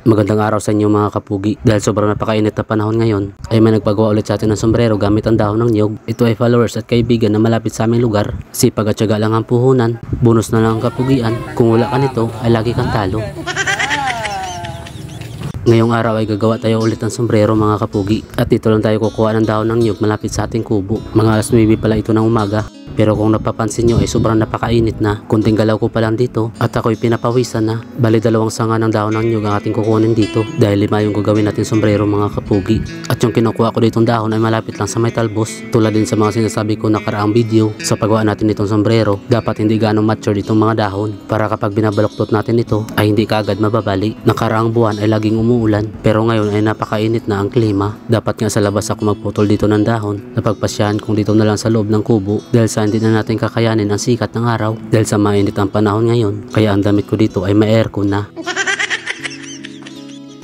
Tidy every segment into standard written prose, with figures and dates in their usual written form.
Magandang araw sa inyo mga kapugi. Dahil sobrang napakainit na panahon ngayon, ay may nagpagawa ulit sa atin ng sombrero gamit ang dahon ng niyog. Ito ay followers at kaibigan na malapit sa aming lugar. Sipag at tiyaga lang ang puhunan, bonus na lang ang kapugian. Kung wala ka nito, ay lagi kang talo. Ngayong araw ay gagawa tayo ulit ng sombrero mga kapugi. At dito lang tayo kukuha ng dahon ng niyog malapit sa ating kubo. Mga alas 9 pala ito ng umaga. Pero kung napapansin nyo ay sobrang napakainit na. Kunting galaw ko pa lang dito at ako'y pinapawisan na. Bali 2 sanga ng dahon ng niyog ang ating kukunin dito. Dahil 5 yung gagawin natin sombrero mga kapugi. At yung kinukuha ko ditong dahon ay malapit lang sa may talbos. Tulad din sa mga sinasabi ko nakaraang video. Sa paggawa natin itong sombrero, dapat hindi ganong mature itong mga dahon. Para kapag binabaluktot natin ito ay hindi kaagad mababali. Nakaraang buwan ay laging umuulan. Pero ngayon ay napakainit na ang klima. Dapat nga sa labas ako magputol dito ng dahon. Napagpasyahan kung dito na lang sa loob ng kubo. Dahil sa hindi na natin kakayanin ang sikat ng araw dahil sa mainit ang panahon ngayon, kaya ang damit ko dito ay may aircon na.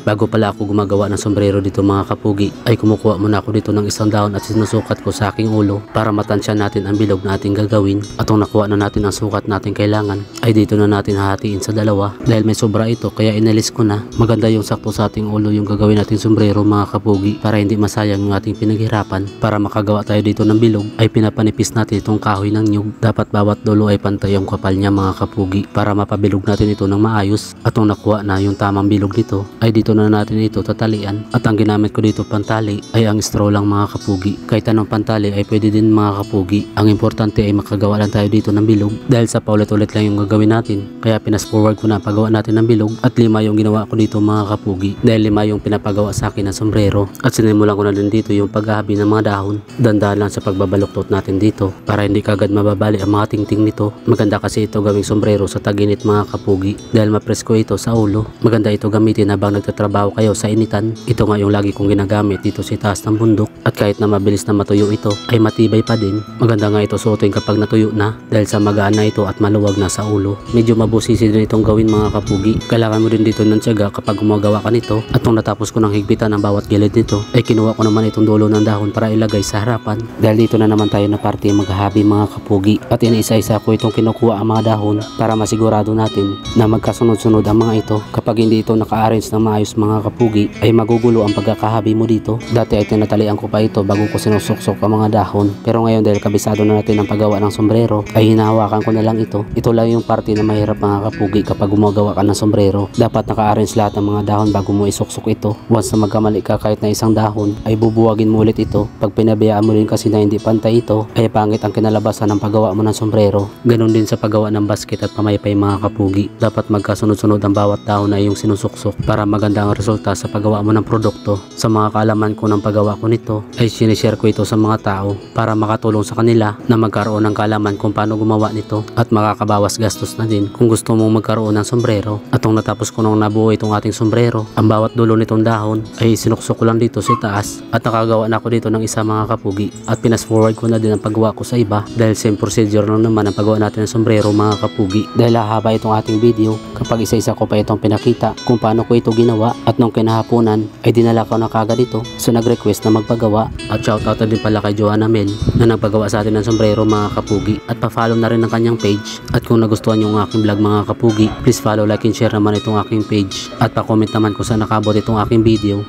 Bago pala ako gumagawa ng sombrero dito mga kapugi, ay kumukuha muna ako dito ng isang dahon at sinusukat ko sa aking ulo para matansya natin ang bilog na ating gagawin. At kung nakuha na natin ang sukat natin kailangan, ay dito na natin hahatiin sa dalawa. Dahil may sobra ito kaya inalis ko na. Maganda yung sakto sa ating ulo yung gagawin natin sombrero mga kapugi para hindi masayang yung ating pinaghirapan. Para makagawa tayo dito ng bilog ay pinapanipis natin itong kahoy ng niyog. Dapat bawat dulo ay pantay ang kapal niya mga kapugi para mapabilog natin ito ng maayos. At kung nakuha na yung tamang bilog nito ay dito na natin ito tatalian. At ang ginamit ko dito pantali ay ang straw lang mga kapugi. Kahit anong pantali ay pwede din mga kapugi. Ang importante ay makagawa lang tayo dito ng bilog dahil sa paulit-ulit lang yung gagawin natin. Kaya pinas forward ko na paggawa natin ng bilog at 5 yung ginawa ko dito mga kapugi dahil 5 yung pinapagawa sa akin ng sombrero. At sinimulan ko na din dito yung paghahabi ng mga dahon. Dandahan lang sa pagbabaluktot natin dito para hindi kagad mababali ang mga tingting nito. Maganda kasi ito gawing sombrero sa taginit mga kapugi dahil mapresko ito sa ulo. Maganda ito gamitin habang nagtatrabaho kayo sa initan. Ito nga yung lagi kong ginagamit dito sa taas ng bundok at kahit na mabilis na matuyo ito ay matibay pa din. Maganda nga ito suotin kapag natuyo na dahil sa magaan na ito at maluwag na sa ulo. Medyo mabusisi din itong gawin mga kapugi. Kailangan mo din dito ng tiyaga kapag gumagawa ka nito. At nung natapos ko ng higpitan ng bawat gilid nito ay kinuha ko naman itong dulo ng dahon para ilagay sa harapan. Dahil dito na naman tayo na parte maghahabi mga kapugi at iniisa-isa ko itong kinukuha ang mga dahon para masigurado natin na magkasunod-sunod ang mga ito. Kapag hindi ito naka-arrange na maayos mga kapugi ay magugulo ang pagkakahabi mo dito. Dati ay tinatalian ko pa ito bago ko sinusuksok ang mga dahon. Pero ngayon dahil kabisado na natin ang paggawa ng sombrero ay hinahawakan ko na lang ito. Ito lang yung parte na mahirap mga kapugi kapag gumagawa ka ng sombrero. Dapat naka-arrange lahat ng mga dahon bago mo isuksok ito. Once na magkamali ka kahit na isang dahon ay bubuwagin mo ulit ito. Pag pinabayaan mo rin kasi na hindi pantay ito ay pangit ang kinalabasan ng paggawa mo ng sombrero. Ganon din sa paggawa ng basket at pamaypay mga kapugi. Dapat magkasunod-sunod ang bawat dahon na iyong sinusuksok para maganda ang resulta sa paggawa mo ng produkto. Sa mga kaalaman ko ng paggawa ko nito ay sinishare ko ito sa mga tao para makatulong sa kanila na magkaroon ng kaalaman kung paano gumawa nito at makakabawas gastos na din kung gusto mong magkaroon ng sombrero. At nung natapos ko nung nabuo itong ating sombrero, ang bawat dulo nitong dahon ay sinuksok ko lang dito sa taas at nakagawa na ako dito ng isa mga kapugi at pinas forward ko na din ang paggawa ko sa iba dahil same procedure lang naman ang paggawa natin ng sombrero mga kapugi. Dahil hahaba itong ating video kapag isa-isa ko pa itong pinakita kung paano ko ito ginawa at nung kinahaponan ay dinala ko na kagad ito so nag-request na magpagawa. At shoutout na din pala kay Joanna Mel na nagpagawa sa atin ng sombrero mga kapugi at pa-follow na rin ang kanyang page. At kung nagustuhan nyo ang aking vlog mga kapugi, please follow, like and share naman itong aking page at pa-comment naman kung saan nakabot itong aking video.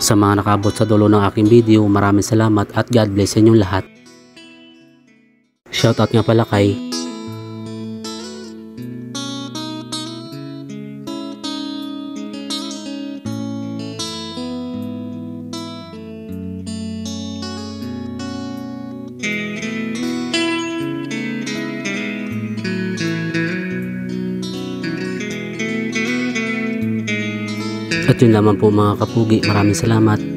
Sa mga nakabot sa dulo ng aking video, maraming salamat at God bless sa inyong lahat. Shoutout nga pala kay At yun lamang po mga kapugi, maraming salamat.